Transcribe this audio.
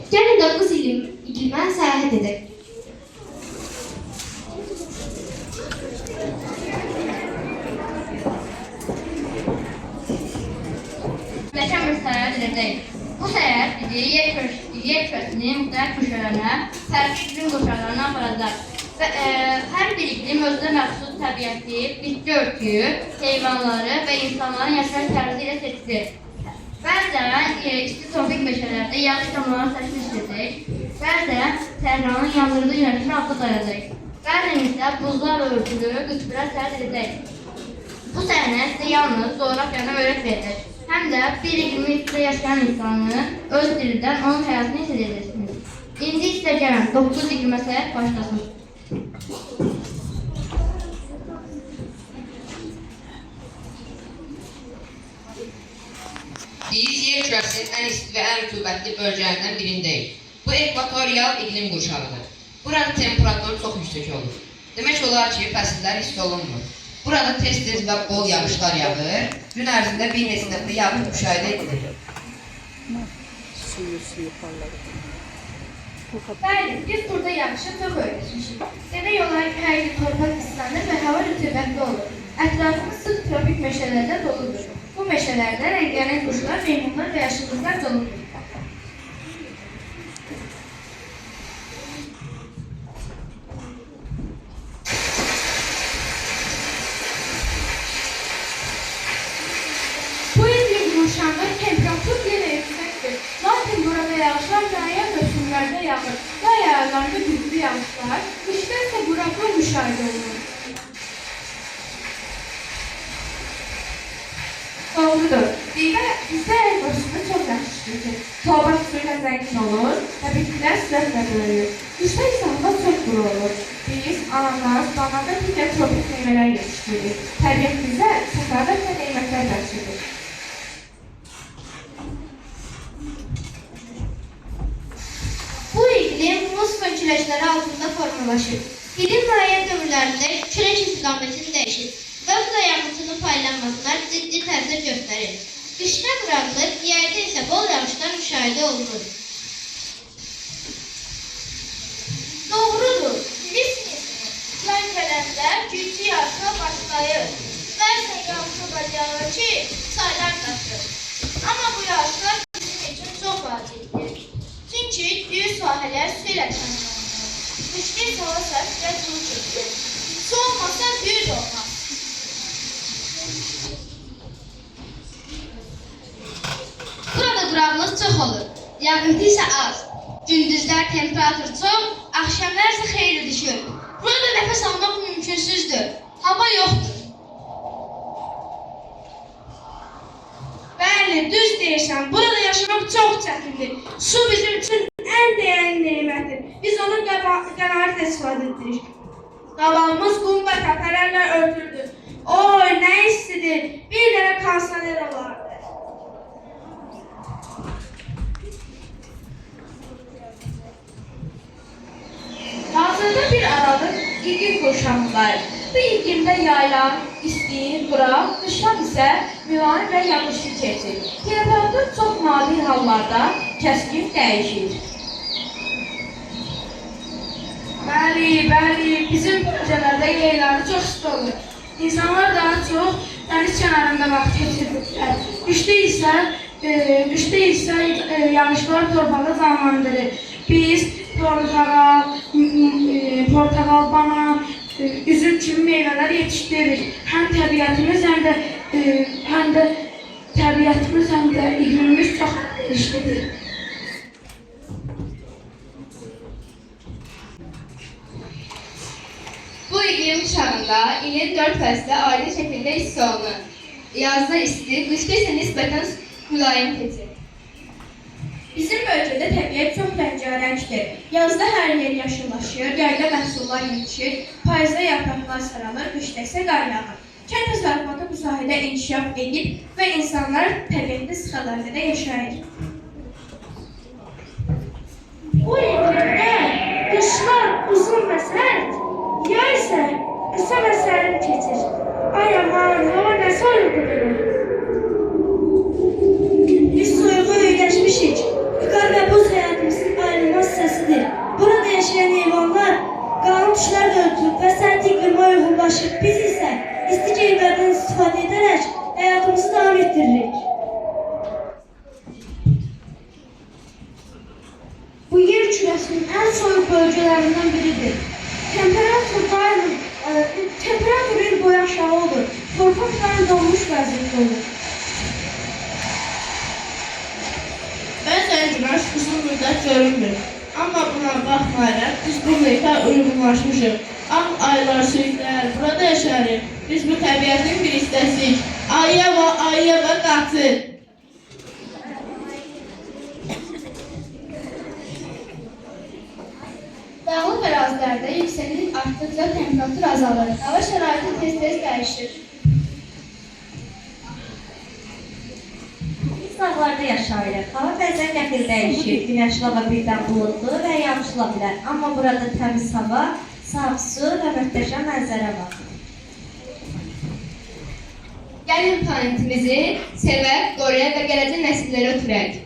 Gəlin 9 iqlimə səyahət edək. Məkan bir səyahət edəcəyik. Bu səyahət bizi yer kürəsinin müxtəlif köşələrinə, fərqli iqlim qoşarlarına aparacaq. Hər bir iqlim özünə məxsus təbiəti, bitki örtüyü, heyvanları və insanların yaşayış tərzi ilə seçilir. Bəzən isti tropik meşələrdə yağış damlaları təşkil edəcək, bəzən Tehranın yandırıcı günəşin altında dayanacaq, bəzən isə buzlarla örtülü qütblər səyahət edəcək. Bu səhnə sizə yalnız coğrafyanı öyrətməyəcək, həm də bir iqlimin içində yaşayan insanı öz dilindən onun həyatını hiss edəcəksiniz. İndi isə gəlin 9 iqlimə səyahət başlasın. Biz yer kürəsinin ən isti və ən rütubətli bölgələrindən birindəyik. Bu ekvatorial iqlim qurşağıdır. Burada temperaturu çox yüksək olur. Demək olar ki, fəsillər hiss olunmur. Burada tez-tez və bol yağışlar yağır. Gün ərzində bir neçə dəfə yağış müşahidə edilir. Bəli, biz burada yağışı çox öyrəşmişik. Demək olar ki, hər gün torpaq ıslanır və hava rütubətli olur. Ətrafımız sıx tropik meşələrlə doludur. Bu meşələrdə rəngarəng quşlar, meymunlar və yaşıllıqlar doludur. Bu iqlim qurşağında temperatur yenə yüksəkdir. Lakin burada yağışlar müəyyən mövsümlərdə yağır. Yay aylarında güclü yağışlar, qışda isə quraqlar müşahidə olunur. Doğrudur. Bizdə el boşluğu çox yaxşıdır. Torpaq suyla zəngin olur və bitkilər sürətlə böyüyür. Qışda isə hava çox quru olur. Biz ananas, banan və digər tropik meyvələr yetişdiririk. Təbiət bizə səxavət və neymətlər bəxş edir. Bu iqlim muz fönçüləşləri altında formalaşır. İlin müəyyən dövrlərində külək istiqamətini dəyişir və bu da yağıntının paylanmasına ciddi təsir göstərir. Qışda quraqlıq, yayda isə bol yağışlar müşahidə olunur. Doğrudur. Bilirsiniz, yay gələndə güclü yağışlar başlayır. Bəzən yağış o qədər yağır ki, çaylar daşır. Amma bu yağışlar bizim üçün çox vacibdir. Çünki düz sahələr su ilə təminlənir. Qışda isə hava sərt və sulu çəkilir. Su olmasa düz olmaz. Burada quraqlıq çox olur, yağıntı isə az. Gündüzlər temperatur çox, axşamlar isə xeyli düşür. Burada nəfəs almaq mümkünsüzdür, hava yoxdur. Bəli, düz deyirsən, burada yaşamaq çox çətindir. Su bizim üçün ən dəyərli nemətdir. Biz onu qənaətlə istifadə edirik. Qabağımız qum və təpələrlə örtüldür. Oy, nə istidir, bir dənə kondisioner olardı. Hazırda bir aralıq iqlim qurşağındayıq. Bu iqlimdə yaylar, isti, quraq, qışlar isə mülayim və yağışlı keçir. Temperatur çox nadir hallarda kəskin dəyişir. Bəli, bizim bölgələrdə yayları çox isti olur. İnsanlar daha çox dəniz kənarında vaxt keçirirlər. Qışda isə yağışlar torpağı canlandırır. Biz portağal, banan, üzüm kimi meyvələr yetişdiririk. Həm təbiətimiz, həm də iqlimimiz çox əlverişlidir. Bu iqlim çağında ilin 4 fəsli ayrı şəkildə hiss olunur. Yazda isti, qışda isə nisbətən mülayim keçir. Bizim bölgədə təbiət çox rəngarəngdir. Yazda hər yer yaşıllaşır, yayda məhsullar yetişir, payızda yarpaqlar saralır, qışda isə qar yağır. Kənd təsərrüfatı bu sahədə inkişaf edib və insanlar təbiətli sıxalarda yaşayır. Bu iqlimdə qışlar uzun və sərt, yay isə qısa və sərin keçir. Ay aman, hava nə soyuqdur. Biz soyuğa öyrəşmişik. Qar və buz həyatımızın yanaşı biz isə isti geyimlərdən istifadə edərək həyatımızı davam etdiririk. Bu yer kürəsinin ən soyuq bölgələrindən biridir. Temperatur il boyu aşağı olur. Torpaq daim donmuş vəziyyətdə olur. Bəzən günəş uzun müddət görünmür. Amma buna baxmayaraq biz bu mühitə uyğunlaşmışıq. Ağ aylar, sürüklər, burada yaşarıq. Biz bu təbiətin bir hissəsiyik. Ayıya və qatı. Dağlıq ərazilərdə yüksəklik artdıqca temperatur azalır. Hava şəraiti tez-tez dəyişir. Biz dağlarda yaşayırıq. Hava bəzən qəfil dəyişir. Günəşli hava birdən buludlu və yağışlı ola bilər. Amma burada təmiz hava, saf su və möhtəşəm mənzərə var. Gəlin planetimizi sevək, qoruyaq və gələcək nəsillərə ötürək.